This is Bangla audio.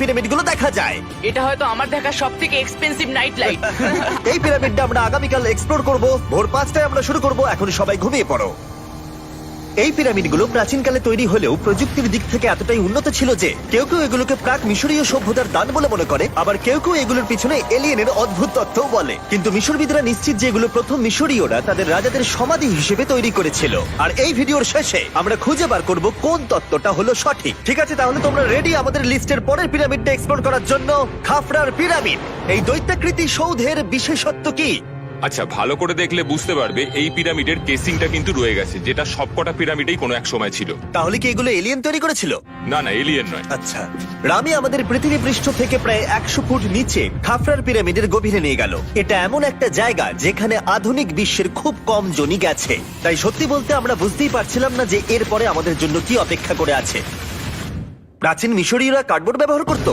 পিরামিডগুলো দেখা যায়। এটা হয়তো আমার দেখা সবথেকে এক্সপেন্সিভ নাইট লাইট। এই পিরামিডটা আমরা আগামীকাল এক্সপ্লোর করব। ভোর 5টায় আমরা শুরু করব। এখন সবাই ঘুমিয়ে পড়ো। এই পিরামিডগুলো প্রাচীনকালে তৈরি হলেও প্রযুক্তির দিক থেকে এতটাই উন্নত ছিল যে কেউ কেউ এগুলোকে প্রাক মিশরীয় সভ্যতার দান বলে মনে করে, আবার কেউ কেউ এগুলোর পিছনে এলিয়েনের অদ্ভুত তত্ত্বও বলে। কিন্তু মিশরবিদরা নিশ্চিত যে এগুলো প্রথম মিশরীয়রা তাদের রাজাদের সমাধি হিসেবে তৈরি করেছিল। আর এই ভিডিওর শেষে আমরা খুঁজে বার করব কোন তত্ত্বটা হলো সঠিক। ঠিক আছে, তাহলে তোমরা রেডি আমাদের লিস্টের পরের পিরামিডটা এক্সপ্লোর করার জন্য? খাফরার পিরামিড। এই দৈত্যাকৃতি সৌধের বিশেষত্ব কি? আচ্ছা, ভালো করে দেখলে বুঝতে পারবে এই পিরামিডের কেসিংটা কিন্তু রয়ে গেছে, যেটা সবকটা পিরামিডেই কোনো এক সময় ছিল। তাহলে কি এগুলো এলিয়েন তৈরি করেছিল? না না, এলিয়েন নয়। আচ্ছা, রামি আমাদের পৃথিবী পৃষ্ঠ থেকে প্রায় 100 ফুট নিচে খাফরার পিরামিডের গভীরে নিয়ে গেল। এটা এমন একটা জায়গা যেখানে আধুনিক বিশ্বের খুব কম জনই গেছে। তাই সত্যি বলতে আমরা বুঝতেই পারছিলাম না যে এরপরে আমাদের জন্য কি অপেক্ষা করে আছে। প্রাচীন মিশরীয়রা কার্ডবোর্ড ব্যবহার করত।